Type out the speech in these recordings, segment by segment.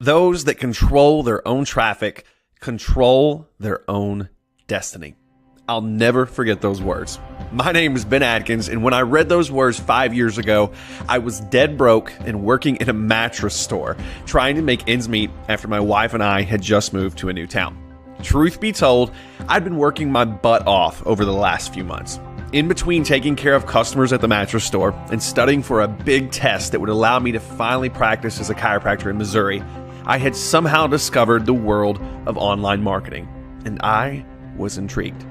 Those that control their own traffic control their own destiny. I'll never forget those words. My name is Ben Adkins, and when I read those words 5 years ago, I was dead broke and working in a mattress store, trying to make ends meet after my wife and I had just moved to a new town. Truth be told, I'd been working my butt off over the last few months. In between taking care of customers at the mattress store and studying for a big test that would allow me to finally practice as a chiropractor in Missouri, I had somehow discovered the world of online marketing, and I was intrigued.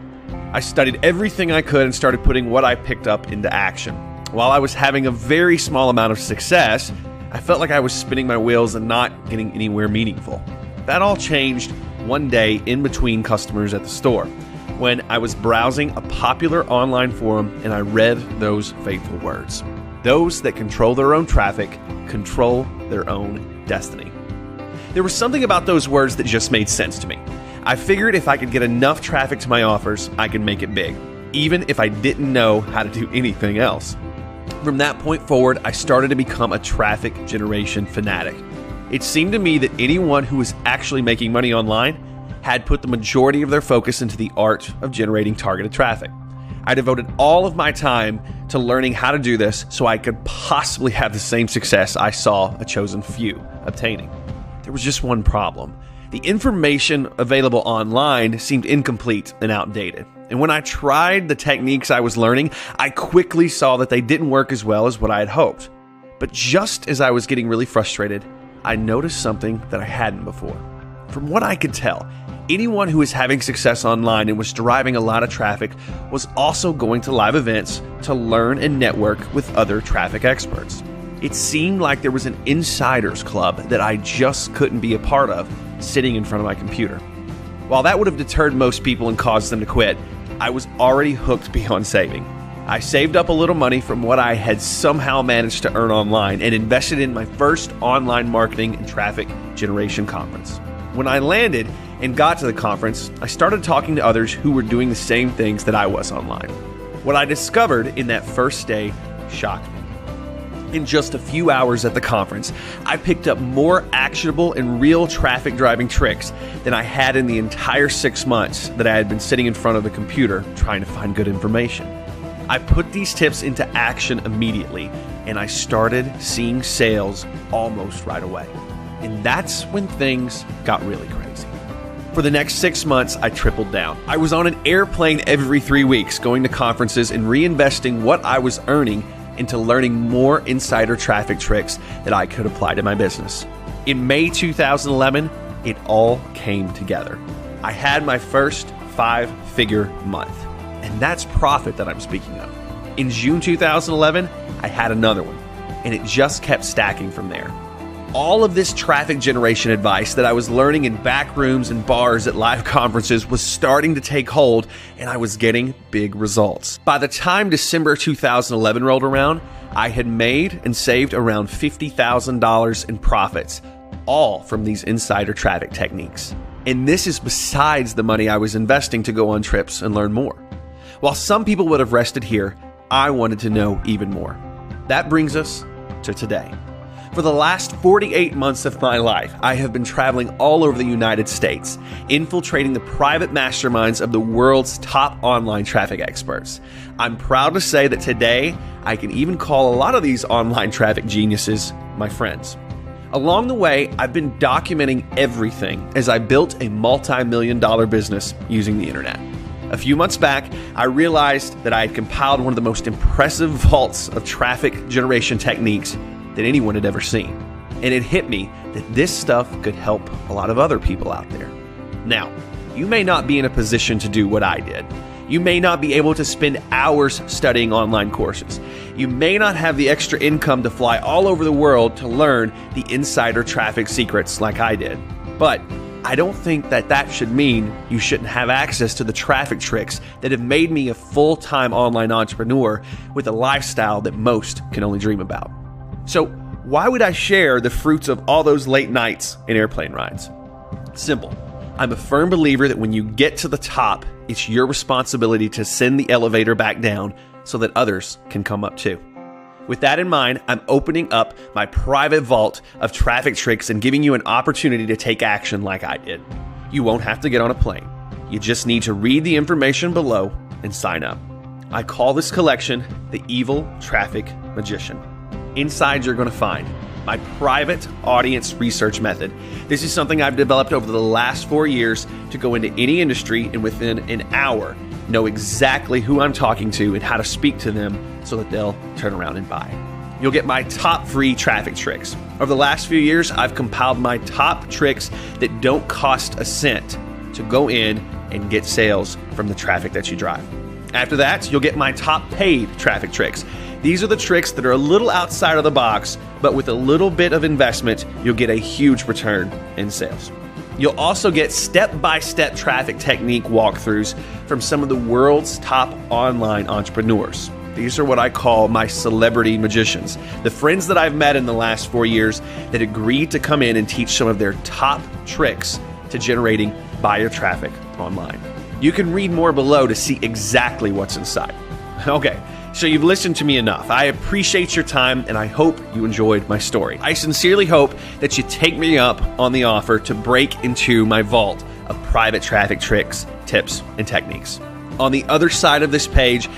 I studied everything I could and started putting what I picked up into action. While I was having a very small amount of success, I felt like I was spinning my wheels and not getting anywhere meaningful. That all changed one day in between customers at the store, when I was browsing a popular online forum and I read those fateful words. Those that control their own traffic control their own destiny. There was something about those words that just made sense to me. I figured if I could get enough traffic to my offers, I could make it big, even if I didn't know how to do anything else. From that point forward, I started to become a traffic generation fanatic. It seemed to me that anyone who was actually making money online had put the majority of their focus into the art of generating targeted traffic. I devoted all of my time to learning how to do this so I could possibly have the same success I saw a chosen few obtaining. There was just one problem. The information available online seemed incomplete and outdated. And when I tried the techniques I was learning, I quickly saw that they didn't work as well as what I had hoped. But just as I was getting really frustrated, I noticed something that I hadn't before. From what I could tell, anyone who was having success online and was driving a lot of traffic was also going to live events to learn and network with other traffic experts. It seemed like there was an insiders club that I just couldn't be a part of, sitting in front of my computer. While that would have deterred most people and caused them to quit, I was already hooked beyond saving. I saved up a little money from what I had somehow managed to earn online and invested in my first online marketing and traffic generation conference. When I landed and got to the conference, I started talking to others who were doing the same things that I was online. What I discovered in that first day shocked me. In just a few hours at the conference, I picked up more actionable and real traffic driving tricks than I had in the entire 6 months that I had been sitting in front of the computer trying to find good information. I put these tips into action immediately, and I started seeing sales almost right away. And that's when things got really crazy. For the next 6 months, I tripled down. I was on an airplane every 3 weeks, going to conferences and reinvesting what I was earning into learning more insider traffic tricks that I could apply to my business. In May 2011, it all came together. I had my first 5-figure month, and that's profit that I'm speaking of. In June 2011, I had another one, and it just kept stacking from there. All of this traffic generation advice that I was learning in back rooms and bars at live conferences was starting to take hold, and I was getting big results. By the time December 2011 rolled around, I had made and saved around $50,000 in profits, all from these insider traffic techniques. And this is besides the money I was investing to go on trips and learn more. While some people would have rested here, I wanted to know even more. That brings us to today. For the last 48 months of my life, I have been traveling all over the United States, infiltrating the private masterminds of the world's top online traffic experts. I'm proud to say that today, I can even call a lot of these online traffic geniuses my friends. Along the way, I've been documenting everything as I built a multi-million-dollar business using the internet. A few months back, I realized that I had compiled one of the most impressive vaults of traffic generation techniques that anyone had ever seen. And it hit me that this stuff could help a lot of other people out there. Now, you may not be in a position to do what I did. You may not be able to spend hours studying online courses. You may not have the extra income to fly all over the world to learn the insider traffic secrets like I did. But I don't think that should mean you shouldn't have access to the traffic tricks that have made me a full-time online entrepreneur with a lifestyle that most can only dream about. So why would I share the fruits of all those late nights and airplane rides? Simple. I'm a firm believer that when you get to the top, it's your responsibility to send the elevator back down so that others can come up too. With that in mind, I'm opening up my private vault of traffic tricks and giving you an opportunity to take action like I did. You won't have to get on a plane. You just need to read the information below and sign up. I call this collection the Evil Traffic Magician. Inside, you're going to find my private audience research method. This is something I've developed over the last 4 years to go into any industry and within an hour know exactly who I'm talking to and how to speak to them so that they'll turn around and buy. You'll get my top free traffic tricks. Over the last few years, I've compiled my top tricks that don't cost a cent to go in and get sales from the traffic that you drive. After that, you'll get my top paid traffic tricks. These are the tricks that are a little outside of the box, but with a little bit of investment, you'll get a huge return in sales. You'll also get step-by-step traffic technique walkthroughs from some of the world's top online entrepreneurs. These are what I call my celebrity magicians, the friends that I've met in the last 4 years that agreed to come in and teach some of their top tricks to generating buyer traffic online. You can read more below to see exactly what's inside. Okay, so you've listened to me enough. I appreciate your time and I hope you enjoyed my story. I sincerely hope that you take me up on the offer to break into my vault of private traffic tricks, tips, and techniques. On the other side of this page